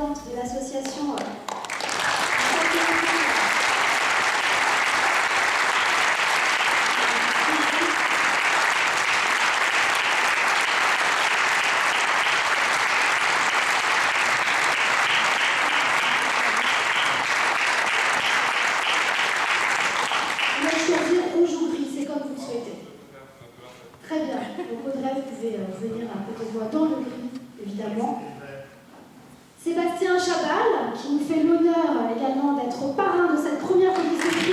présidente de l'association dans le gris, évidemment. Sébastien Chabal, qui nous fait l'honneur également d'être parrain de cette première remise de prix.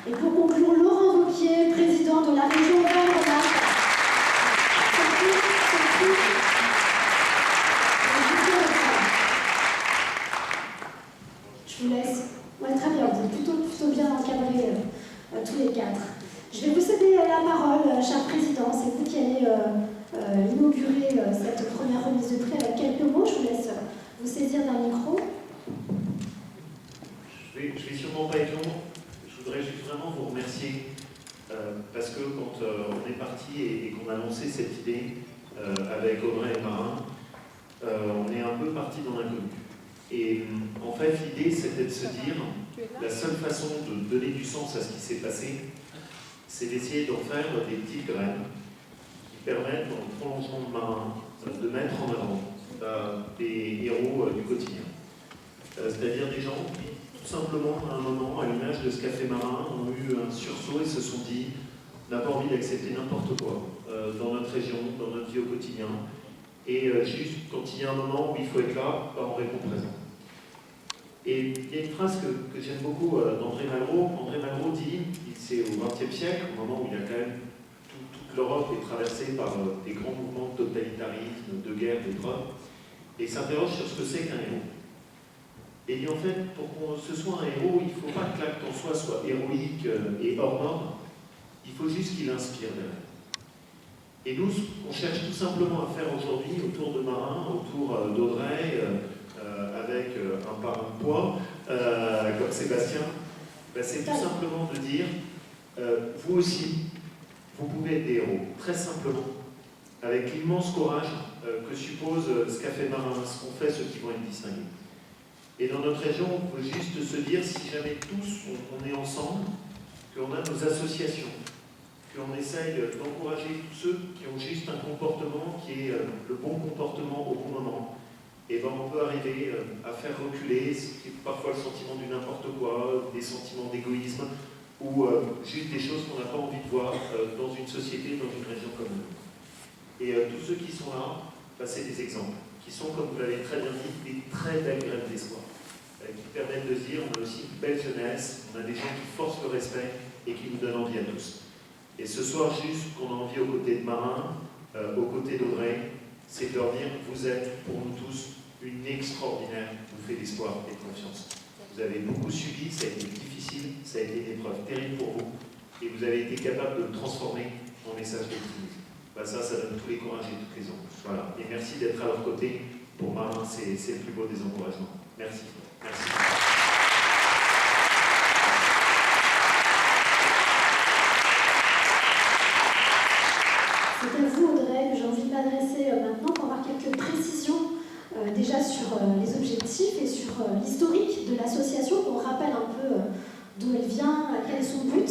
Et pour conclure, Laurent Wauquiez, président de la région Auvergne-Rhône-Alpes. Je vous laisse. Ouais, très bien, vous êtes plutôt bien encadrés tous les quatre. Je vais vous céder la parole, cher président. C'est vous qui allez inaugurer cette première remise de prix avec quelques mots. Je vous laisse vous saisir d'un micro. Je vais sûrement pas être long. Je voudrais juste vraiment vous remercier parce que quand on est parti et qu'on a lancé cette idée avec Audrey et Marin, on est un peu parti dans l'inconnu. Et en fait, l'idée, c'était de se dire, la seule façon de donner du sens à ce qui s'est passé, c'est d'essayer d'en faire des petites graines qui permettent, dans le prolongement de Marin, de mettre en avant des héros du quotidien. C'est-à-dire des gens qui, tout simplement, à un moment, à l'image de ce qu'a fait Marin, ont eu un sursaut et se sont dit, on n'a pas envie d'accepter n'importe quoi dans notre région, dans notre vie au quotidien. Et juste, quand il y a un moment où il faut être là, on répond présent. Et il y a une phrase que j'aime beaucoup d'André Malraux. André Malraux dit, c'est au XXe siècle, au moment où il y a quand même toute l'Europe est traversée par des grands mouvements de totalitarisme, de guerre, d'épreuves, et il s'interroge sur ce que c'est qu'un héros. Et il dit en fait, pour qu'on ce soit un héros, il ne faut pas que l'acte en soi soit héroïque et hors norme, il faut juste qu'il inspire derrière. Et nous, on cherche tout simplement à faire aujourd'hui, autour de Marin, autour d'Audrey, avec un parrain de poids, comme Sébastien, c'est tout simplement de dire, vous aussi, vous pouvez être des héros, très simplement, avec l'immense courage que suppose ce qu'a fait Marin, ce qu'ont fait ceux qui vont être distingués. Et dans notre région, on peut juste se dire, si jamais tous on est ensemble, qu'on a nos associations, qu'on essaye d'encourager tous ceux qui ont juste un comportement qui est le bon comportement au bon moment, et ben on peut arriver à faire reculer ce qui est parfois le sentiment du n'importe quoi, des sentiments d'égoïsme, ou juste des choses qu'on n'a pas envie de voir dans une société, dans une région comme nous. Et tous ceux qui sont là, ben, c'est des exemples, qui sont, comme vous l'avez très bien dit, des très belles graines d'espoir, qui permettent de se dire, on a aussi une belle jeunesse, on a des gens qui forcent le respect et qui nous donnent envie à tous. Et ce soir, juste qu'on a envie aux côtés de Marin, aux côtés d'Audrey, c'est de leur dire, vous êtes pour nous tous une extraordinaire bouffée d'espoir et de confiance. Vous avez beaucoup subi, ça a été difficile, ça a été une épreuve terrible pour vous, et vous avez été capable de le transformer en message d'optimisme. Ben ça donne tous les courages et toutes les ondes. Voilà. Et merci d'être à leur côté. Pour Marin, c'est le plus beau des encouragements. Merci. Merci. C'est à vous, Audrey, que j'ai envie de m'adresser maintenant pour avoir quelques précisions déjà sur les objectifs et sur l'historique de l'association, qu'on rappelle un peu d'où elle vient, quel est son but.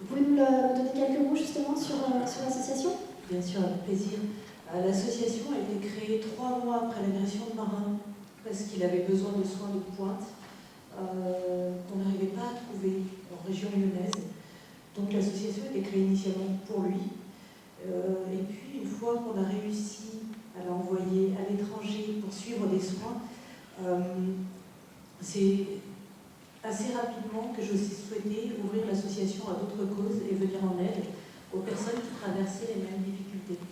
Vous pouvez nous donner quelques mots justement sur l'association ? Bien sûr, avec plaisir. L'association a été créée 3 mois après l'agression de Marin, parce qu'il avait besoin de soins de pointe qu'on n'arrivait pas à trouver en région lyonnaise. Donc l'association a été créée initialement pour lui. Et puis, une fois qu'on a réussi à l'envoyer à l'étranger pour suivre des soins, c'est assez rapidement que je souhaitais ouvrir l'association à d'autres causes et venir en aide aux personnes qui traversaient les mêmes difficultés.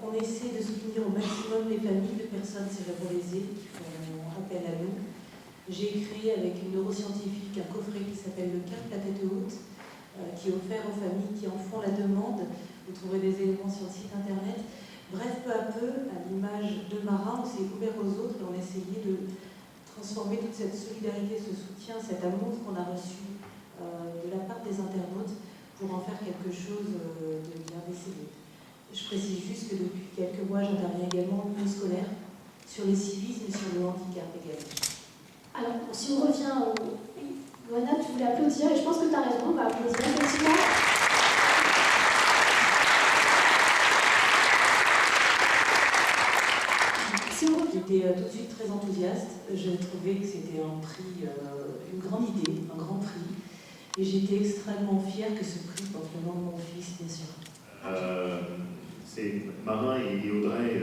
On essaie de soutenir au maximum les familles de personnes cérébro-lésées qui font appel à nous. J'ai créé avec une neuroscientifique un coffret qui s'appelle le CAP, la tête haute, qui est offert aux familles qui en font la demande. Vous trouverez des éléments sur le site internet. Bref, peu à peu, à l'image de Marin, on s'est ouvert aux autres et on a essayé de transformer toute cette solidarité, ce soutien, cet amour qu'on a reçu de la part des internautes pour en faire quelque chose de bien décidé. Je précise juste que depuis quelques mois, j'interviens également au niveau scolaire sur les civismes et sur le handicap également. Alors, si on revient au... Loana, tu voulais applaudir, et je pense que tu as raison, on va applaudir effectivement. J'étais tout de suite très enthousiaste. J'ai trouvé que c'était un prix, une grande idée, un grand prix. Et j'étais extrêmement fière que ce prix porte le nom de mon fils, bien sûr. Marin et Audrey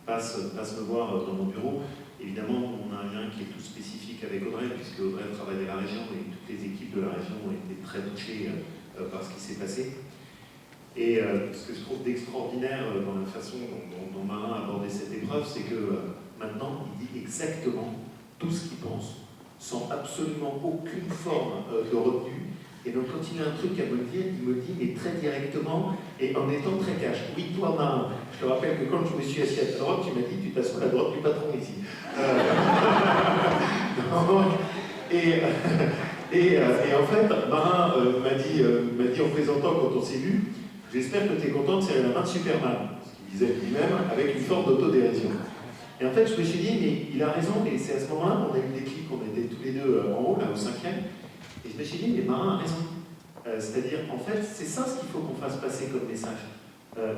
passent me voir dans mon bureau. Évidemment, on a un lien qui est tout spécifique avec Audrey, puisque Audrey travaille à la région et toutes les équipes de la région ont été très touchées par ce qui s'est passé. Et ce que je trouve d'extraordinaire dans la façon dont Marin a abordé cette épreuve, c'est que maintenant, il dit exactement tout ce qu'il pense, sans absolument aucune forme de retenue. Et donc, quand il a un truc à me dire, il me dit, mais très directement et en étant très cash. Oui, toi, Marin, je te rappelle que quand je me suis assis à ta droite, tu m'as dit, tu t'assois à la droite du patron ici. Et en fait, Marin m'a dit en présentant quand on s'est vu, j'espère que tu es content de serrer la main de Superman, ce qu'il disait lui-même, avec une forme d'autodérision. Et en fait, je me suis dit, mais il a raison, et c'est à ce moment-là qu'on a eu des clics, on était tous les deux en haut, là, au 5e, et je me suis dit, mais Marin a raison. C'est-à-dire, en fait, c'est ça ce qu'il faut qu'on fasse passer comme message.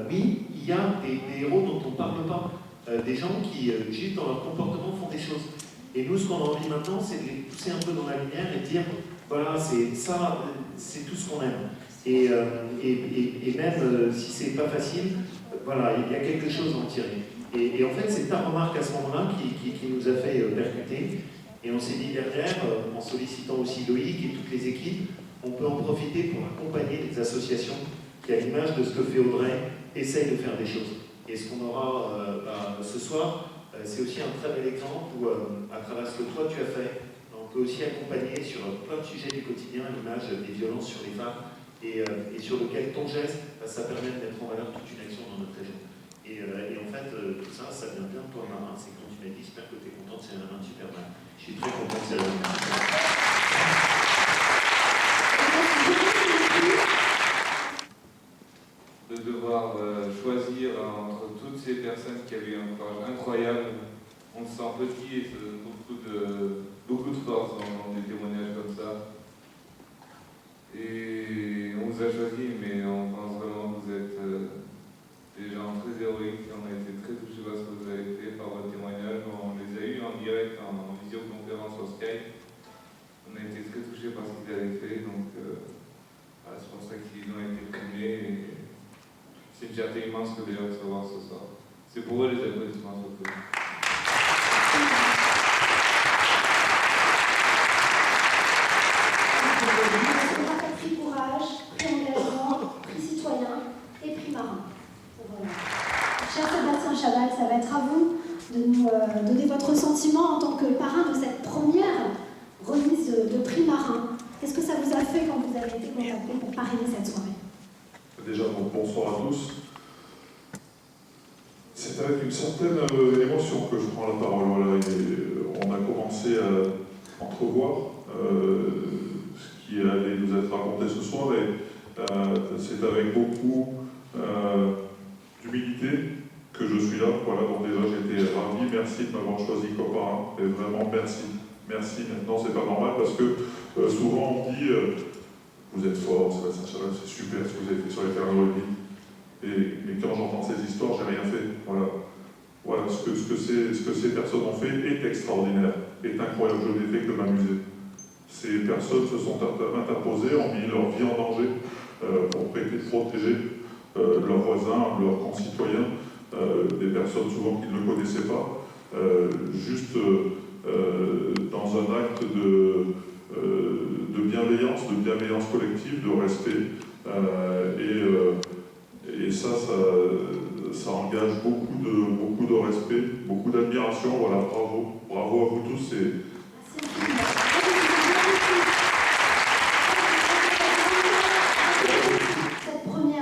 Oui, il y a des héros dont on ne parle pas, des gens qui, juste dans leur comportement, font des choses. Et nous, ce qu'on a envie maintenant, c'est de les pousser un peu dans la lumière et de dire, voilà, c'est ça, c'est tout ce qu'on aime. Et même si c'est pas facile, voilà, il y a quelque chose à en tirer. Et en fait, c'est ta remarque à ce moment-là qui nous a fait percuter. Et on s'est dit derrière, en sollicitant aussi Loïc et toutes les équipes, on peut en profiter pour accompagner les associations qui, à l'image de ce que fait Audrey, essayent de faire des choses. Et ce qu'on aura ce soir, c'est aussi un très bel exemple où, à travers ce que toi tu as fait, on peut aussi accompagner sur plein de sujets du quotidien, à l'image des violences sur les femmes, et sur lequel ton geste, ça permet de mettre en valeur toute une action dans notre région. Et en fait, tout ça, ça vient bien de toi, Marin. C'est quand tu m'as dit, j'espère que tu es contente, c'est la main de Superman. Je suis très content, c'est la main de Superman. De devoir choisir entre toutes ces personnes qui avaient un courage incroyable, on se sent petit et ça donne beaucoup de force dans des témoignages comme ça. Et on vous a choisi, mais on pense vraiment que vous êtes des gens très héroïques. On a été très touchés par ce que vous avez fait, par votre témoignage. On les a eus en direct, en visioconférence sur Skype. On a été très touchés par ce qu'ils avaient fait, donc voilà, c'est pour ça qu'ils ont été primés. Et c'est une fierté immense que de les recevoir ce soir. C'est pour eux les applaudissements surtout. Prix courage, prix engagement, prix citoyen et prix marin. Voilà. Cher Sébastien Chabal, ça va être à vous de nous donner votre sentiment en tant que parrain de cette première remise de prix marin. Qu'est-ce que ça vous a fait quand vous avez été contacté pour parrainer cette soirée? Déjà, bonsoir à tous. C'est avec une certaine émotion que je prends la parole. Voilà, on a commencé à entrevoir ce qui allait nous être raconté ce soir et c'est avec beaucoup d'humilité que je suis là. Voilà, donc déjà j'étais ravi, merci de m'avoir choisi comme parrain et vraiment merci. Merci, maintenant c'est pas normal parce que souvent on dit vous êtes fort, Sébastien Chabal, c'est super ce que vous avez fait sur les terrains de rugby. Mais quand j'entends ces histoires, j'ai rien fait. Voilà ce que ces personnes ont fait est extraordinaire, est incroyable. Je n'ai fait que m'amuser. Ces personnes se sont interposées, ont mis leur vie en danger pour protéger leurs voisins, leurs concitoyens, des personnes souvent qu'ils ne connaissaient pas, juste dans un acte de bienveillance collective, de respect. Et ça engage beaucoup de respect, beaucoup d'admiration. Voilà, bravo à vous tous.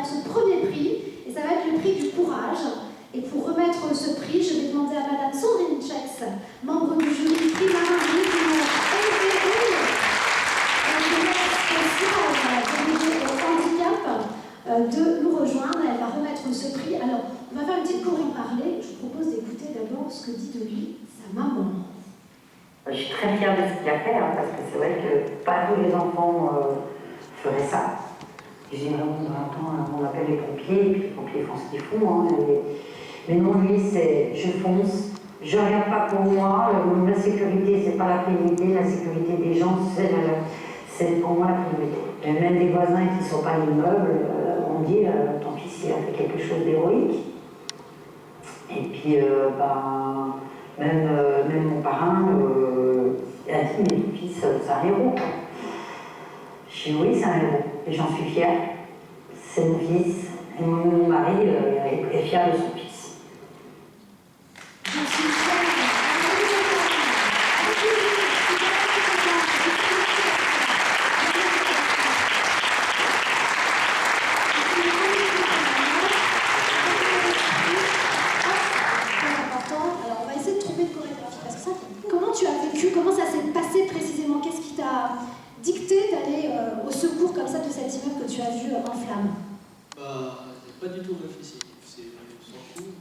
Ce premier prix, et ça va être le prix du courage. Et pour remettre ce prix, je vais demander à Madame Sandrine Chex, membre du jury prix marin du ce que dit de lui sa maman. Je suis très fière de ce qu'il a fait, hein, parce que c'est vrai que pas tous les enfants feraient ça. J'ai vraiment 20 ans, on appelle les pompiers, et puis les pompiers font ce qu'ils font. Hein, mais non, lui, c'est je fonce, je regarde pas pour moi, la sécurité, c'est pas la priorité, la sécurité des gens, c'est pour moi la priorité. Et même des voisins qui ne sont pas l'immeuble, on dit, tant pis s'il a fait quelque chose d'héroïque. Et puis, même mon parrain a dit, mais ton fils, c'est un héros. Je dis, oui, c'est un héros, et j'en suis fière. C'est mon fils, et mon mari est fier de son fils. Je suis fière. Alors, on va essayer de trouver une chorégraphie, parce que ça, comment tu as vécu, comment ça s'est passé précisément? Qu'est-ce qui t'a dicté d'aller au secours comme ça de cet immeuble que tu as vu en flammes? J'ai pas du tout réfléchi. C'est surtout,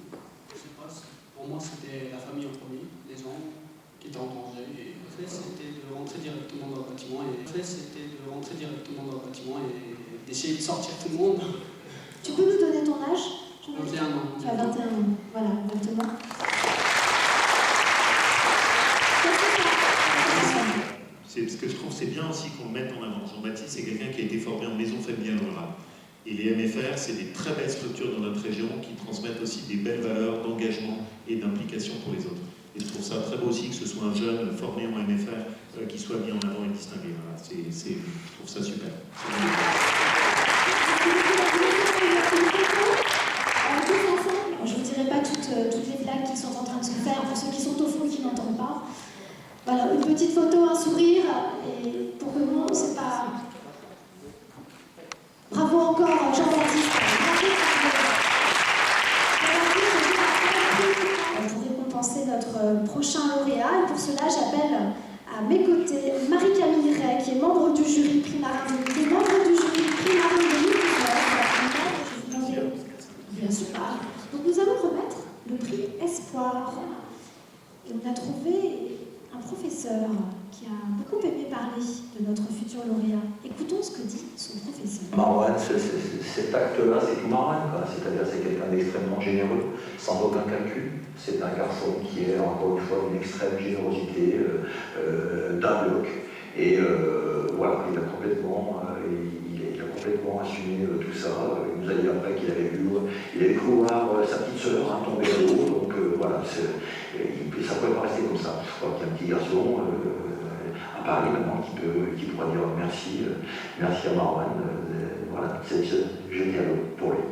je sais pas, pour moi c'était la famille en premier, les gens qui étaient en danger. Et le fait c'était de rentrer directement dans le bâtiment et d'essayer de sortir tout le monde. Tu peux nous donner ton âge? 21 ans. Tu as 21 ans, voilà, exactement. Ce que je trouve c'est bien aussi qu'on le mette en avant. Jean-Baptiste, c'est quelqu'un qui a été formé en maison familiale rurale. Et les MFR, c'est des très belles structures dans notre région qui transmettent aussi des belles valeurs d'engagement et d'implication pour les autres. Et je trouve ça très beau aussi que ce soit un jeune formé en MFR qui soit mis en avant et distingué. Voilà, je trouve ça super. Je ne vous dirai pas toutes les blagues qui sont en train de se faire pour ceux qui sont au fond et qui n'entendent pas. Voilà, une petite photo, un sourire, et pour que nous, c'est pas... Bravo encore, Jean-Baptiste. Pour récompenser notre prochain lauréat, et pour cela, j'appelle à mes côtés Marie-Camille Ray, qui est membre du jury Prix Marin 2019, Bien sûr. Donc nous allons remettre le prix Espoir. Et on a trouvé un professeur qui a beaucoup aimé parler de notre futur lauréat. Écoutons ce que dit son professeur. Marwan, cet acte-là, c'est tout Marwan, quoi. C'est-à-dire c'est quelqu'un d'extrêmement généreux, sans aucun calcul. C'est un garçon qui est encore une fois d'une extrême générosité, d'un bloc. Et voilà, il a complètement assumé tout ça. Il nous a dit après qu'il avait cru voir sa petite sœur tomber à l'eau. Donc voilà, ça ne pouvait pas rester comme ça. Je crois qu'il y a un petit garçon à Paris maintenant qui pourra dire merci à Marwan. Voilà, je dis allô pour lui.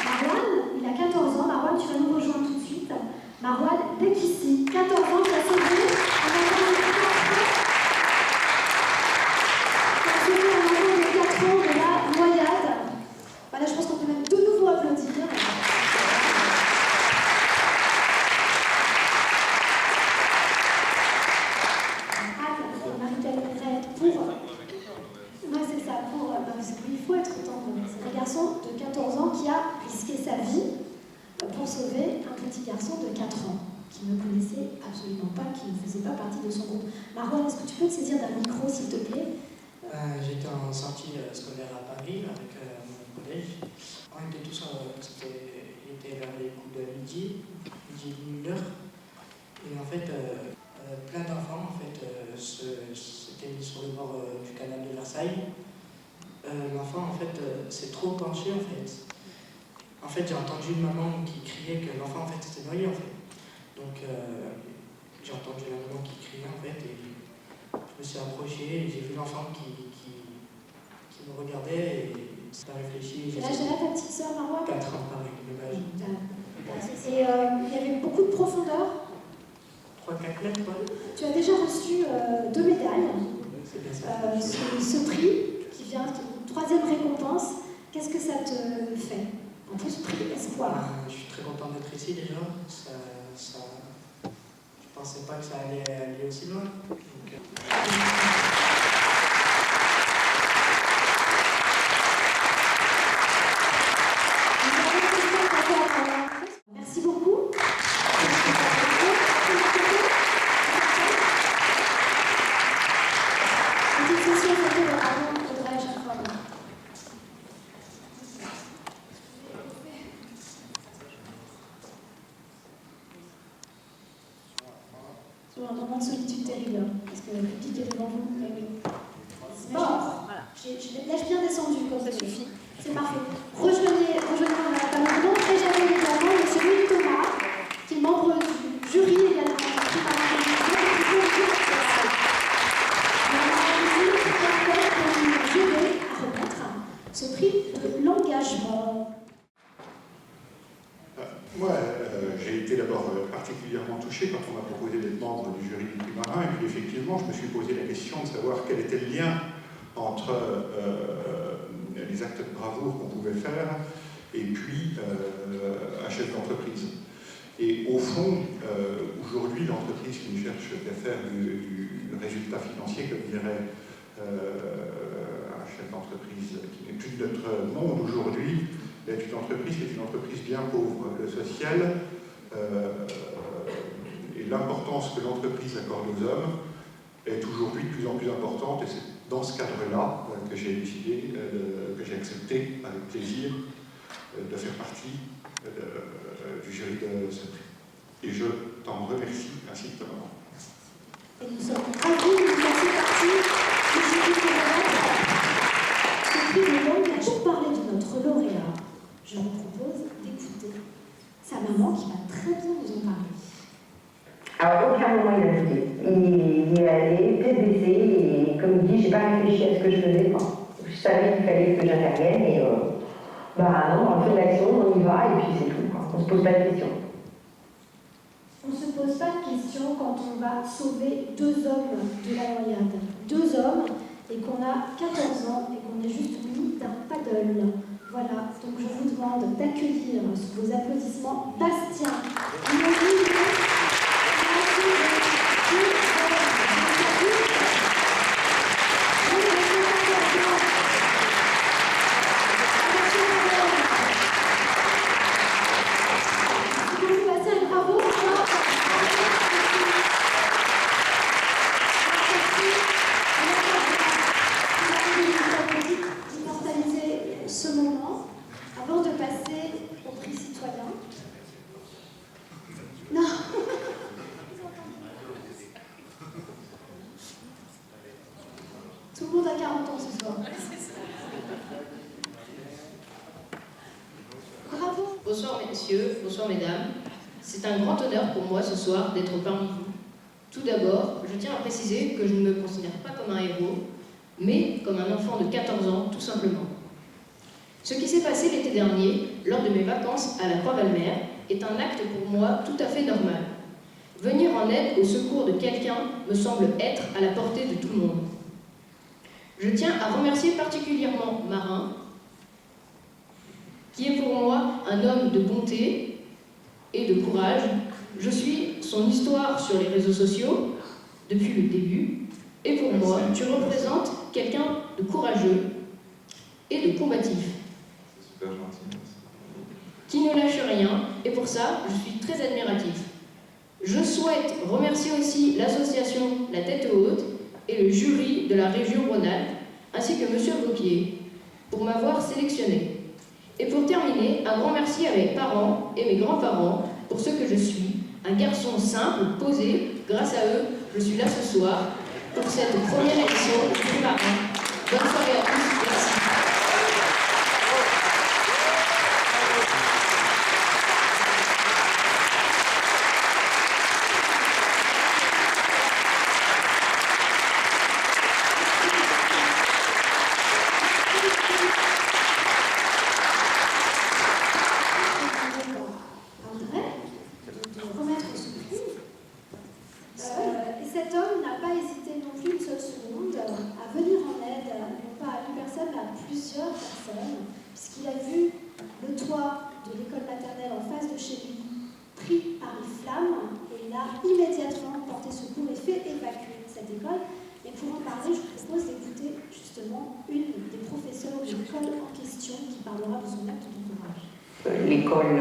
Marwan, il a 14 ans. Marwan, tu vas nous rejoindre tout de suite. Marwan, dès qu'ici, 14 ans, tu as sauvé un enfant de 4 ans de la noyade. Voilà, je pense qu'on peut même de nouveau applaudir. Marie-Camille Ray, c'est ça, il faut être tendre. C'est un garçon de 14 ans qui a risqué sa vie pour sauver un petit garçon de 4 ans qui ne connaissait absolument pas, qui ne faisait pas partie de son groupe. Marwan, est-ce que tu peux te saisir d'un micro, s'il te plaît? J'étais en sortie scolaire à Paris avec mon collège. On était tous, il était vers les coups de midi, 1h. Et en fait, plein d'enfants s'étaient mis sur le bord du canal de Versailles. L'enfant, en fait, s'est trop penché, en fait. En fait, j'ai entendu une maman qui criait que l'enfant, en fait, s'était noyé, en fait. Donc, j'ai entendu la maman qui criait, en fait, et je me suis approché et j'ai vu l'enfant qui me regardait et ça a réfléchi. Quel âge elle a ta petite sœur, Marwan? 4 ans, pareil, le même âge. Et il y avait beaucoup de profondeur? 3-4 mètres, quoi. Tu as déjà reçu 2 médailles. C'est bien ça. Ce prix qui vient, une 3e récompense, qu'est-ce que ça te fait? En plus, prix Espoir. Je suis très content d'être ici déjà. Je pensais pas que ça allait aller aussi loin. Donc, un moment de solitude terrible, parce que le public est devant vous. Bon, voilà. L'ai-je bien descendu, comme ça suffit. C'est parfait. Rejoignez la table et j'avais également M. Louis Thomas, qui est membre du jury également, qui parle de à remettre ce prix de l'engagement. Moi, j'ai été d'abord particulièrement touché quand on m'a proposé d'être membre du jury du prix Marin, et puis effectivement, je me suis posé la question de savoir quel était le lien entre les actes de bravoure qu'on pouvait faire et puis un chef d'entreprise. Et au fond, aujourd'hui, l'entreprise qui ne cherche qu'à faire du résultat financier, comme dirait un chef d'entreprise qui n'est plus de notre monde aujourd'hui, est une entreprise qui est une entreprise bien pauvre. Le social et l'importance que l'entreprise accorde aux hommes est aujourd'hui de plus en plus importante, et c'est dans ce cadre-là que j'ai décidé, que j'ai accepté avec plaisir de faire partie du jury de ce prix. Et je t'en remercie ainsi que ta maman. Et nous sommes ravis de vous faire partie du jury de ce prix de l'homme. Pour parler de notre lauréat, je vous propose d'écouter sa maman qui va très bien nous en parler. Alors, aucun moment il a hésité. Il est allé, tête baissée, et comme il dit, j'ai pas réfléchi à ce que je faisais. Je savais qu'il fallait que j'intervienne, et non, on fait de l'action, on y va, et puis c'est tout. On se pose pas de questions. On ne se pose pas de questions quand on va sauver 2 hommes de la noyade. 2 hommes, et qu'on a 14 ans, et qu'on est juste mis d'un paddle. Voilà, donc je vous demande d'accueillir sous vos applaudissements Bastien. Ce moment avant de passer au prix citoyen. Non. Tout le monde a 40 ans ce soir. Bravo. Bonsoir messieurs, bonsoir mesdames. C'est un grand honneur pour moi ce soir d'être parmi vous. Tout d'abord, je tiens à préciser que je ne me considère pas comme un héros, mais comme un enfant de 14 ans, tout simplement. Ce qui s'est passé l'été dernier, lors de mes vacances à la Croix-Valmer, est un acte pour moi tout à fait normal. Venir en aide au secours de quelqu'un me semble être à la portée de tout le monde. Je tiens à remercier particulièrement Marin, qui est pour moi un homme de bonté et de courage. Je suis son histoire sur les réseaux sociaux depuis le début, et pour moi, tu représentes quelqu'un de courageux et de combatif. Super gentil. Qui ne lâche rien, et pour ça, je suis très admiratif. Je souhaite remercier aussi l'association La Tête Haute et le jury de la région Rhône-Alpes, ainsi que M. Vauquier, pour m'avoir sélectionné. Et pour terminer, un grand merci à mes parents et mes grands-parents pour ce que je suis, un garçon simple, posé. Grâce à eux, je suis là ce soir pour cette première édition du prix Marin. Bonne soirée à tous, merci. L'école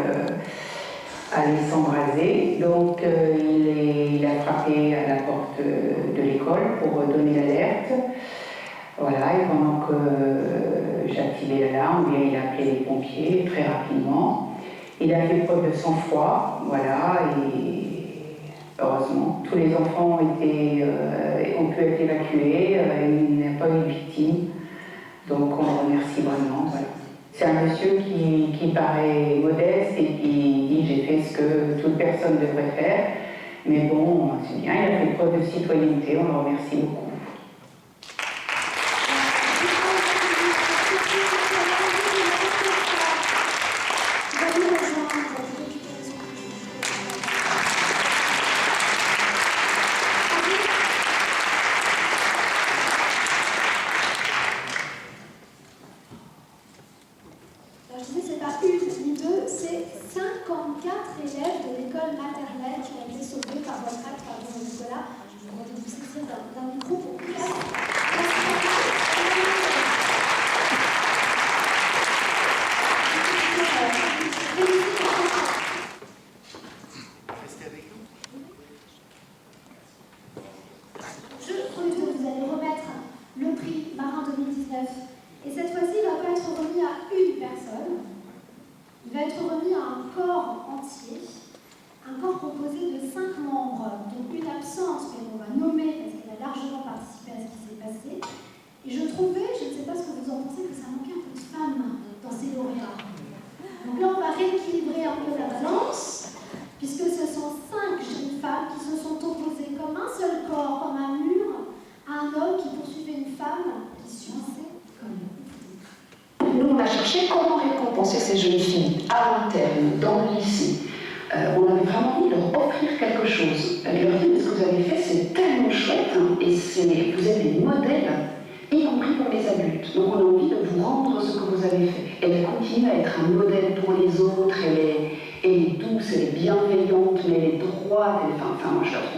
allait s'embraser, donc il a frappé à la porte de l'école pour donner l'alerte. Voilà, et pendant que j'activais l'alarme, il a appelé les pompiers très rapidement. Il a fait preuve de sang-froid, voilà, et Heureusement, tous les enfants ont pu être évacués, il n'y a pas eu de victimes. Donc on le remercie vraiment. Voilà. C'est un monsieur qui paraît modeste et qui dit j'ai fait ce que toute personne devrait faire. Mais bon, c'est bien, il a fait preuve de citoyenneté, on le remercie beaucoup.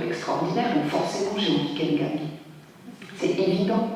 Extraordinaire, donc forcément j'ai envie qu'elle gagne. C'est évident.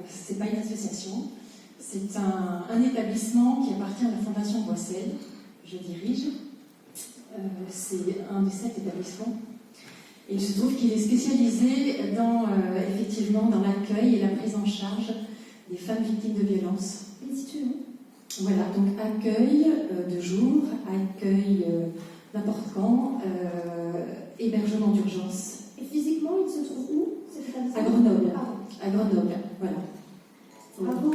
C'est pas une association, c'est un établissement qui appartient à la Fondation Boissel. Je dirige. C'est un des 7 établissements. Et il se trouve qu'il est spécialisé effectivement dans l'accueil et la prise en charge des femmes victimes de violences. Voilà, donc accueil de jour, accueil n'importe quand, hébergement d'urgence. Et physiquement, il se trouve où? À Grenoble. À Grenoble, voilà. Bravo.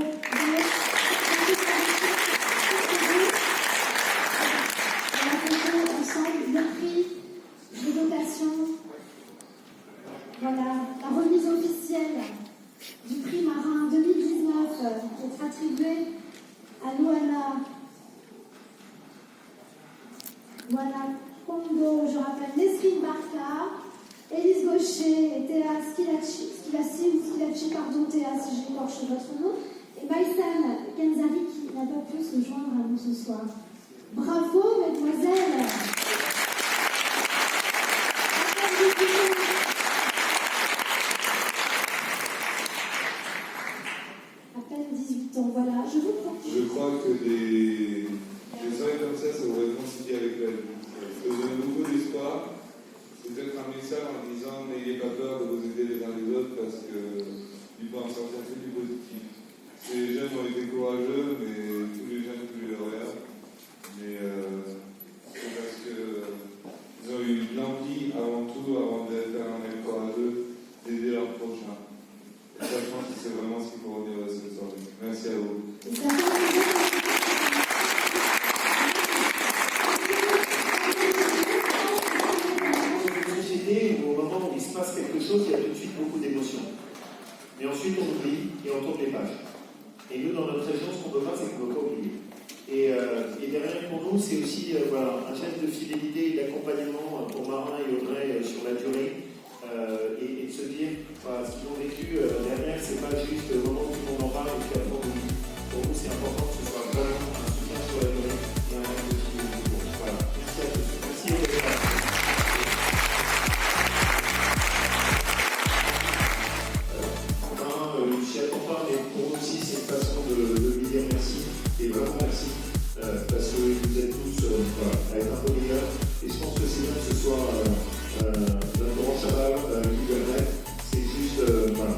Ensemble, le prix de dotation. Voilà, la remise officielle du prix Marin 2019 qui est attribué à Loana. Voilà, Kondo, je rappelle, Nesrine Barca, Élise Gaucher et Théa Skilaci, pardon Théa si j'écorche votre nom, et Maïsan Kenzari qui n'a pas pu se joindre à nous ce soir. Bravo, mesdemoiselles! À peine 18 ans, voilà, je vous propose. Je crois que des soirées comme ça devrait concilier avec la vie. Ça donne beaucoup d'espoir. C'est peut-être un message en disant n'ayez pas peur de vous aider les uns les autres parce qu'il peut en sortir que du positif. Ces jeunes ont été courageux, mais tous les jeunes que je les regarde. Mais c'est parce que chose, il y a tout de suite beaucoup d'émotions. Mais ensuite, on oublie et on tourne les pages. Et nous, dans notre région, ce qu'on ne peut pas, c'est qu'on ne peut pas oublier. Et derrière, pour nous, c'est aussi voilà, un geste de fidélité et d'accompagnement pour Marin et Audrey sur la durée. Et de se dire, voilà, ce qu'ils ont vécu derrière, c'est pas juste le moment où tout le monde en parle et puis après on oublie. Pour nous, c'est important que ce soit vraiment un soutien sur la durée et un geste de fidélité. Voilà. Merci à tous. Merci Audrey. Je ne s'y attend pas, mais pour nous aussi, c'est une façon de lui dire merci. Et vraiment merci. Parce que vous êtes tous voilà, à être un peu meilleurs. Et je pense que c'est bien que ce soit d'un grand cheval qui viendrait. C'est juste, voilà.